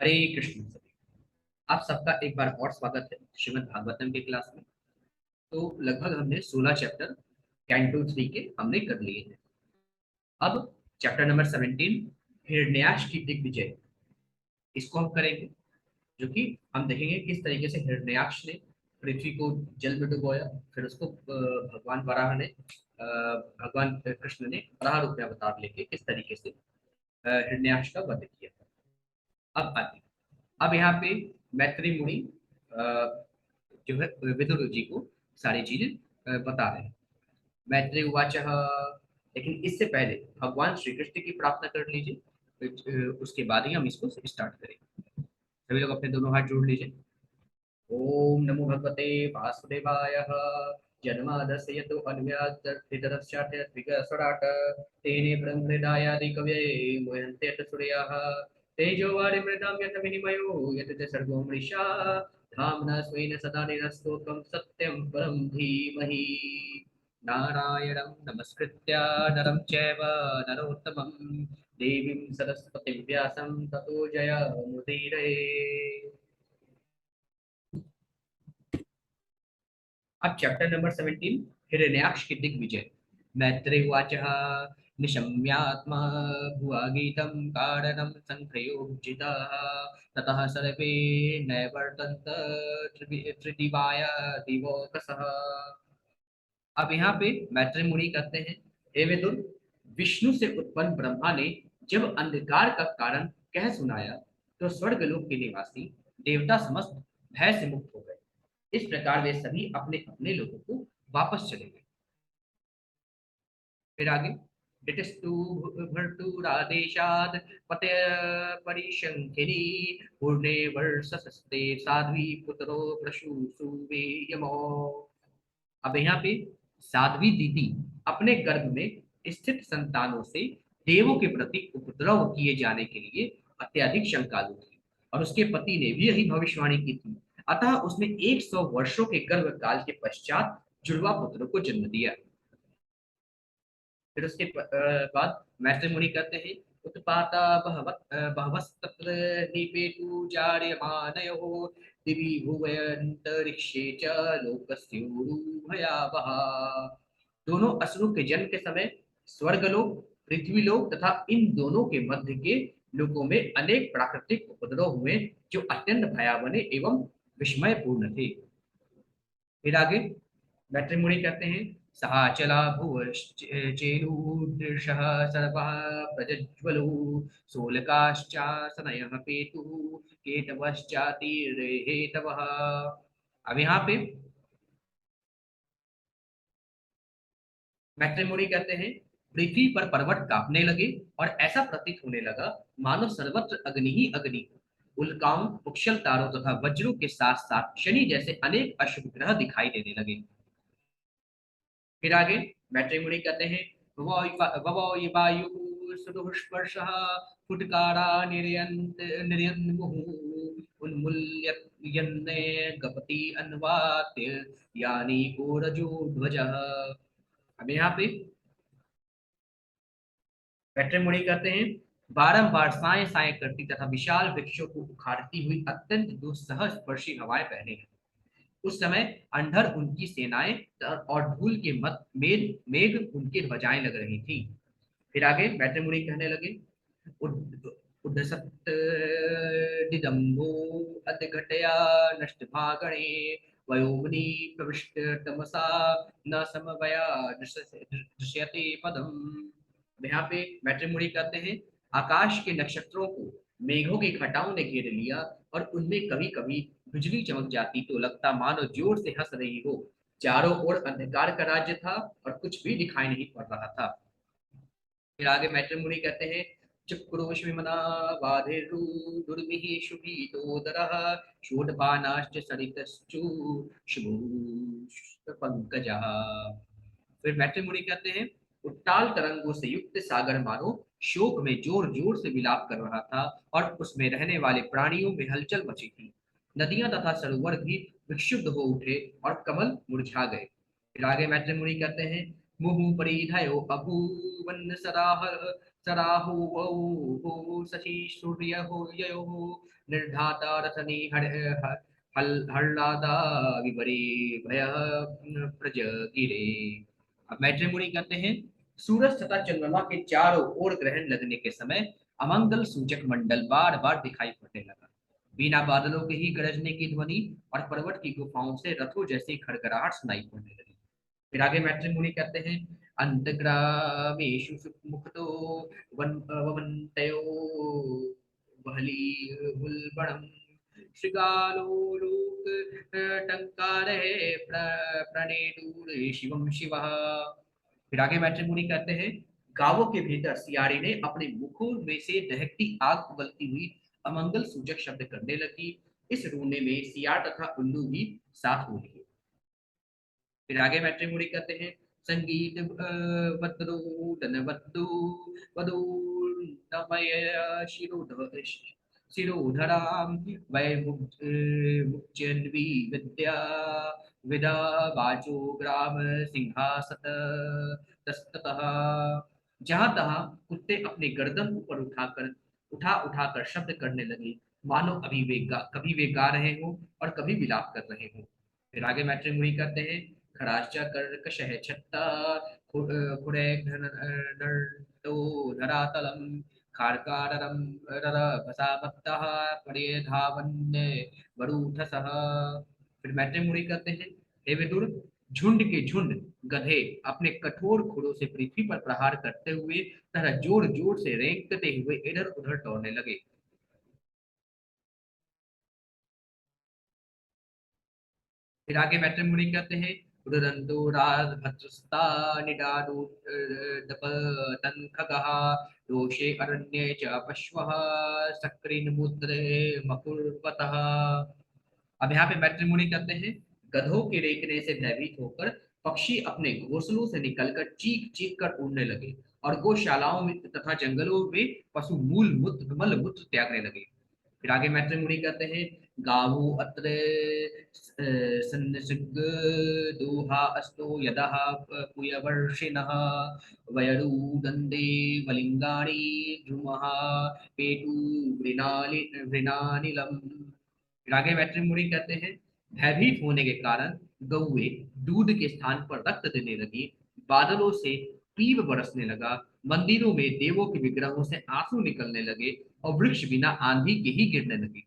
हरे कृष्ण सभी। आप सबका एक बार और स्वागत है श्रीमद् भागवतम के क्लास में। तो लगभग हमने 16 चैप्टर कैंटो 3 के हमने कर लिए हैं। अब चैप्टर नंबर 17 हिरण्याक्ष की दिग्विजय, इसको हम करेंगे। जो कि हम देखेंगे किस तरीके से हिरण्याक्ष ने पृथ्वी को जल में डुबोया, फिर उसको भगवान वराह ने भगवान कृष्ण ने वराह रूप में अवतार लेके किस तरीके से हिरण्याक्ष का वध किया था। अब आगे, अब यहाँ पे मैत्री मुनि जो है विदुर जी को सारी चीजें बता रहे हैं। मैत्री उवाच, लेकिन इससे पहले भगवान श्री कृष्ण की प्रार्थना कर लीजिए, उसके बाद ही हम इसको स्टार्ट करेंगे। सभी लोग अपने दोनों हाथ जोड़ लीजिए। ओम नमो भगवते वासुदेवाय। जन्मादस्य यतो अन्व्याद्भितरस्यार्थविकसराट तेने ब्रह्महृदायादि कवये मुह्यन्ते यत् सूर्याः तेजो वारिमृदां यत् विनिमयो यत् च सर्गो मृषा धाम्ना स्वेन सदा निरस्तोकं सत्यं परं धीमहि। नारायणं नमस्कृत्य नरं चैव नरोत्तमं देवीं सरस्वतीं व्यासं ततो जयमुदीरये। अब चैप्टर नंबर 17 हिरण्याक्ष की दिग्विजय। मैत्रेय उवाच, निशम्यात्मा भुवा गीतं कारणं संप्रयोज्जितः ततः सर्वे नैवर्तन्त त्रिदिवाय दिवोकसः। अब यहाँ पे मैत्रेय मुनि कहते हैं, हे विदुर, विष्णु से उत्पन्न ब्रह्मा ने जब अंधकार का कारण कह सुनाया तो स्वर्गलोक के निवासी देवता समस्त भय से मुक्त हो गए। इस प्रकार वे सभी अपने अपने लोगों को वापस चले गए। फिर आगे, इतस्तु भर्तुरादेशाद पतय परिशंकिनी पूर्णे वर्षसस्ते साध्वी पुत्रो प्रशु सुवेयमो। अब यहाँ पे साध्वी दीदी अपने गर्भ में स्थित संतानों से देवों के प्रति उपद्रव किए जाने के लिए अत्यधिक शंकालु थी, और उसके पति ने भी यही भविष्यवाणी की थी। अतः उसने 100 वर्षों के गर्भ काल के पश्चात जुड़वा पुत्र को जन्म दिया। फिर उसके बाद मैत्री मुनि कहते हैं, उत्पाता बहवस्तत्र निपेतु जायमानयो दिवि भुवयन्तरिक्षे च लोकस्योरु भयावह। दोनों असुरों के जन्म के समय स्वर्गलोक, पृथ्वीलोक तथा इन दोनों के मध्य के लोकों में अनेक प्राकृतिक उपद्रव हुए जो अत्यंत भयावह एवं विस्मयपूर्ण थे। फिर आगे मैत्रीमुनि कहते हैं, सहाचला भुवश्चेनुदृशः सर्वः प्रज्वलो सोलकाश्चासनयः पेतुः केतवश्चातिर्हेतवः। अब यहाँ पे मैत्रीमुनि कहते हैं, पृथ्वी पर पर्वत कांपने लगे और ऐसा प्रतीत होने लगा मानो सर्वत्र अग्नि ही अग्नि हो। उल्काओं, उछल तारों तथा वज्रों के साथ साथ शनि जैसे अनेक अशुभ ग्रह दिखाई देने लगे। फिर आगे मैत्रेय कहते हैं, ववो वायु सुदुष्पर्शः फुटकारा निर्यन्मुः उन्मूल्यन्ने गपति अन्वात्य यानी कोरजो ध्वजः। अब यहाँ पे मैत्रेय कहते हैं, बारंबार साए साए करती तथा विशाल वृक्षों को उखाड़ती हुई अत्यंत दुस्सह स्पर्शी हवाएं बहने लगी। उस समय अंधर उनकी सेनाएं और धूल के मत मेघ मेघ उनकी ध्वजाएं लग रही थी। फिर आगे मैत्रेय मुनि कहने लगे, उद्धसत्दिदम्भो अतिघटया नष्ट भागणे वयोमुनि प्रविष्ट तमसा न समवया दृश्यते पदम। यहाँ पे मैत्रेय मुनि कहते हैं, आकाश के नक्षत्रों को मेघों की घटाओं ने घेर लिया और उनमें कभी कभी बिजली चमक जाती तो लगता मानो जोर से हंस रही हो। चारों ओर अंधकार का राज्य था और कुछ भी दिखाई नहीं पड़ रहा था। फिर आगे मैत्री मुनि कहते हैं, चक्रोश विमना बाधिरु दुर्विहि शुभितोदरः शोडपानाश्च सरितश्चु शुभु पंकजः। फिर मैत्री मुनि कहते हैं, उत्ताल तरंगों से युक्त सागर मानो शोक में जोर जोर से विलाप कर रहा था और उसमें रहने वाले प्राणियों में हलचल मची थी। नदियां तथा सरोवर भी विक्षुब्ध हो उठे और कमल मुरझा गए। फिर आगे मैत्री मुनि कहते हैं, मुहु परिधयो अभूवन सराह सराहु शशि सूर्य हो यो निर्धाता रथनी हल्लादा विपरी भय प्रज गिरे। अब मैत्री मुनि कहते हैं, सूरज तथा चंद्रमा के चारों ओर ग्रहण लगने के समय अमंगल सूचक मंडल बार बार दिखाई पड़ने लगा। बिना बादलों के ही गरजने की ध्वनि और पर्वत की गुफाओं से रथों जैसी खड़खड़ाहट सुनाई पड़ने लगी। फिर आगे मैत्री मुनि कहते हैं, अंतग्रामेषु मुक्तो वमन्तयो वहली बुलबणम् शृगालोलोक टंकारे प्रणेदुर शिवम शिवः। फिर आगे मैत्री मुनि कहते हैं, गांवों के भीतर सियारी ने अपने मुखों में से दहकती आग उगलती हुई अमंगल सूचक शब्द करने लगी। इस रोने में सियार तथा उल्लू भी साथ हो लिए। फिर आगे मैत्री मुनि कहते हैं, संगीत वद्रोदन वद्दू वदूर्नमय शिरोधराम वै मुच्यन्वी विद्या विदा वाचो ग्राम सिंहासत तस्ततः। जहां तहां कुत्ते अपने गर्दन ऊपर उठा उठाकर शब्द करने लगे, मानो कभी वे गा रहे हो और कभी विलाप कर रहे हो। फिर आगे मैत्री मुनि कहते हैं, खराश्च कर्कशः छत्ता खुरे नर्तो धरातलम खार्काररम ररभसामत्तः परे धावन्ने वरूथसः। फिर मैत्री मुनि कहते हैं, हे विदुर, झुंड के झुंड गधे अपने कठोर खुरों से पृथ्वी पर प्रहार करते हुए तरह जोर जोर से रेंकते हुए इधर उधर दौड़ने लगे। फिर आगे मैत्री मुनि कहते हैं, रुदन्तो राजभद्रस्ता निडादु दपतन खगः दोषे अरण्ये च पश्वः सक्रीन मुद्रे मकुर्वतः। अब यहाँ पे मैत्री मुनि कहते हैं, गधों के रेंकने से भयभीत होकर पक्षी अपने घोंसलों से निकलकर चीख चीख कर उड़ने लगे और गौशालाओं में तथा जंगलों में पशु मल मूत्र त्यागने लगे। फिर आगे मैत्री मुनि कहते हैं, गावो अत्र सन्निसृग दोहा अस्तो यदः पुयवर्षिणः वयरूदन्ते वलिंगाणि ध्रुमः पेटु वृणानिलम्। फिर आगे मैत्री मुनि कहते हैं, भयभीत होने के कारण गौए दूध के स्थान पर रक्त देने लगी, बादलों से पीप बरसने लगा, मंदिरों में देवों के विग्रहों से आंसू निकलने लगे और वृक्ष बिना आंधी के ही गिरने लगे।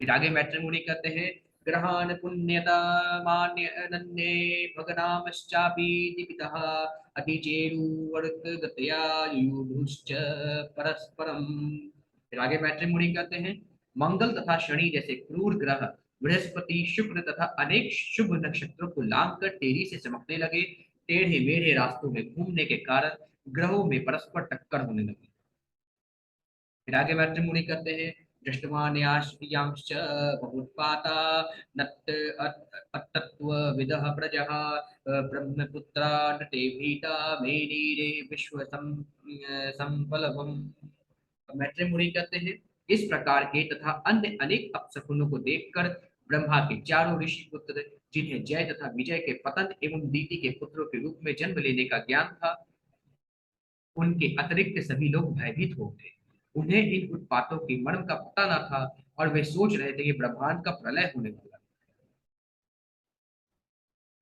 फिर आगे मैत्री मुनि कहते हैं, ग्रहान पुण्यता मान्य अनन्ये भगनामश्चापि दीपितः अतिचेरुवर्त गतया युयुधुश्च परस्परम। फिर आगे मैत्री मुनि कहते हैं, मंगल तथा शनि जैसे क्रूर ग्रह बृहस्पति शुक्र तथा अनेक शुभ नक्षत्रों को लांग कर तेजी से चमकने लगे। टेढ़े मेढ़े रास्तों में घूमने के कारण ग्रहों में परस्पर टक्कर होने लगी। फिर आगे मैत्री मुनि कहते हैं, दृष्टवान्यांश्च बहुत्पाता नत अतत्त्वविदः प्रजः ब्रह्मपुत्रा नटे भीता मेनीरे विश्व संपलवम्। मैत्री मुनि कहते हैं, इस प्रकार के तथा अन्य अनेक अपशकुनों को देखकर ब्रह्मा के चारों ऋषि पुत्र, जिन्हें जय तथा विजय के पतन एवं दीति के पुत्रों के रूप में जन्म लेने का ज्ञान था, उनके अतिरिक्त सभी लोग भयभीत हो गए। उन्हें इन उत्पातों के मर्म का पता न था और वे सोच रहे थे कि ब्रह्मांड का प्रलय होने वाला।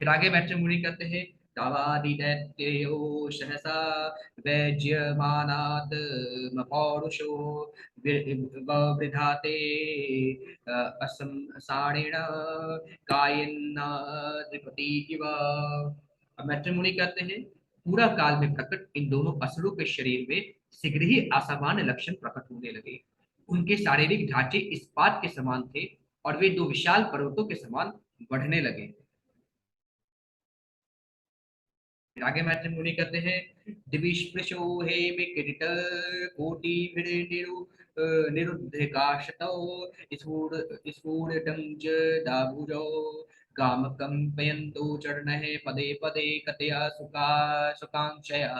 फिर आगे मैत्री मुनि कहते हैं, तावादिदैत्यो सहसा व्यज्यमानात् मपौरुषो ववृधाते असंसारेण कायेनाधिपति इव। अब मैत्री मुनि कहते हैं, पूरा काल में प्रकट इन दोनों असुरों के शरीर में शीघ्र ही असामान्य लक्षण प्रकट होने लगे। उनके शारीरिक ढांचे इस्पात के समान थे और वे दो विशाल पर्वतों के समान बढ़ने लगे। फिर आगे मैत्री मुनि कहते हैं, दिविस्पृशो हेम किरीट कोटि निरुद्ध काशतौ स्फुर स्फुरदंज दाभुजौ गाम कंपयन्तो चरणः पदे पदे कतया सुकांक्षया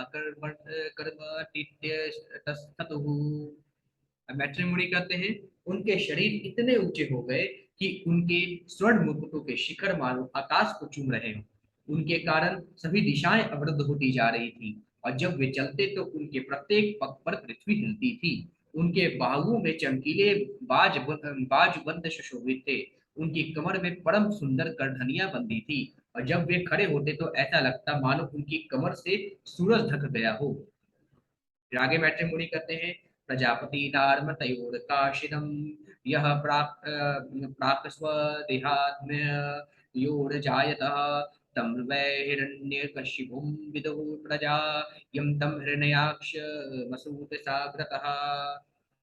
कर्मटित्यस्ततुः। मैत्री मुनि कहते हैं, उनके शरीर इतने ऊंचे हो गए कि उनके स्वर्ण मुकुटों के शिखर मानो आकाश को चूम रहे हों। उनके कारण सभी दिशाएं अवरुद्ध होती जा रही थी और जब वे चलते तो उनके प्रत्येक पग पर पृथ्वी हिलती थी। उनके बाहुओं में चमकीले बाजबंद सुशोभित थे। उनकी कमर में परम सुंदर करधनियां बंधी थी, और जब वे खड़े होते तो ऐसा लगता मानो उनकी कमर से सूरज ढक गया हो। फिर आगे मैत्री मुनि कहते हैं, प्रजापति नारम तयोर काशिदम यह प्राक स्वदेहात्म्य योर जायतः तम वै हिरण्यकशिपुं विदुः प्रजा यम तम हिरण्याक्ष मसूत साग्रतः।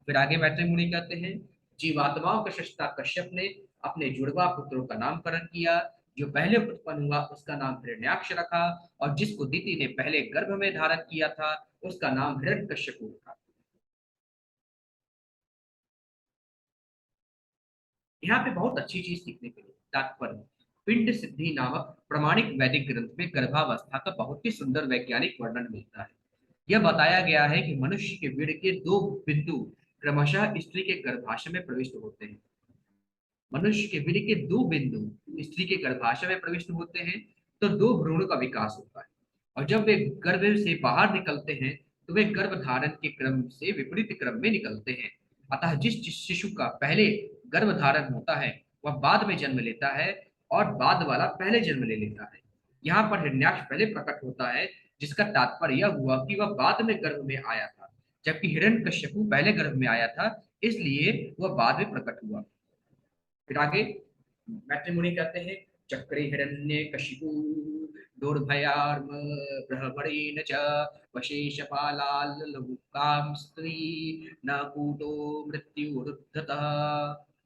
फिर आगे मैत्री मुनि कहते हैं, जीवात्माओं का सृष्टा कश्यप ने अपने जुड़वा पुत्रों का नामकरण किया। जो पहले उत्पन्न हुआ उसका नाम हिरण्याक्ष रखा, और जिसको दीति ने पहले गर्भ में धारण किया था उसका नाम हिरण्यकश्यप था। यहाँ पे बहुत अच्छी चीज सीखने के लिए तात्पर्य, पिंड सिद्धि नामक प्रमाणिक वैदिक ग्रंथ में गर्भावस्था का बहुत ही सुंदर वैज्ञानिक वर्णन मिलता है। यह बताया गया है कि मनुष्य के वीर्य के दो बिंदु क्रमशः स्त्री के गर्भाशय में प्रविष्ट होते हैं। मनुष्य के वीर्य के दो बिंदु स्त्री के गर्भाशय में प्रविष्ट होते हैं, तो दो भ्रूणों का विकास होता है, और जब वे गर्भ से बाहर निकलते हैं तो वे गर्भ धारण के क्रम से विपरीत क्रम में निकलते हैं। अतः जिस शिशु का पहले गर्भ धारण होता है वह बाद में जन्म लेता है, और बाद वाला पहले जन्म ले लेता है। यहाँ पर हिरण्याक्ष पहले प्रकट होता है, जिसका तात्पर्य यह हुआ कि वह बाद में गर्भ में आया था, जबकि हिरण्यकश्यप पहले गर्भ में आया था, इसलिए वह बाद में प्रकट हुआ। फिर आगे मैत्रिमुनि कहते हैं, चक्रे हिरण्य कशिपु दुर्भयार्म बृहबड़ेन च वशेषपालाल्लुकां स्त्री न कूटो मृत्युरुद्धतः।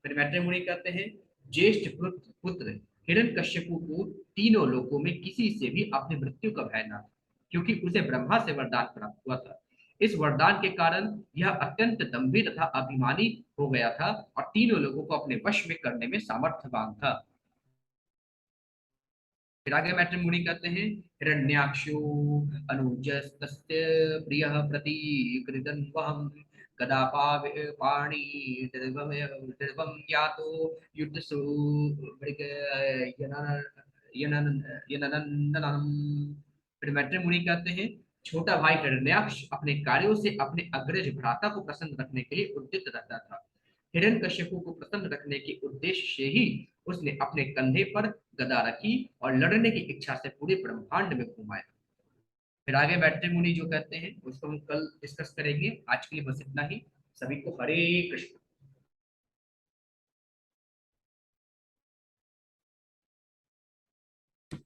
फिर मैत्रिमुनि कहते हैं, ज्येष्ठ पुत्र हिरण्यकश्यपु को तीनों लोकों में किसी से भी अपनी मृत्यु का भय न था, क्योंकि उसे ब्रह्मा से वरदान प्राप्त हुआ था। इस वरदान के कारण यह अत्यंत दम्भी तथा अभिमानी हो गया था, और तीनों लोगों को अपने वश में करने में सामर्थ्यवान था। फिर आगे मैत्री मुनि कहते हैं, हिरण्याक्षो अनुजस्तस्य प्रियः प्रतिकृतन्वहं कदा पाणि दृढं यातो युद्धसु मृग यननन्दनम्। फिर मैत्री मुनि कहते हैं, छोटा भाई हिरण्याक्ष अपने कार्यों से अपने अग्रज भ्राता को प्रसन्न रखने के लिए उद्यत रहता था। हिरण्यकश्यपु को प्रसन्न रखने के उद्देश्य से ही उसने अपने कंधे पर गदा रखी और लड़ने की इच्छा से पूरे ब्रह्मांड में घुमाया। फिर आगे बैठते मुनि जो कहते हैं उसको हम कल डिस्कस करेंगे। आज के लिए बस इतना ही। सभी को हरे कृष्ण।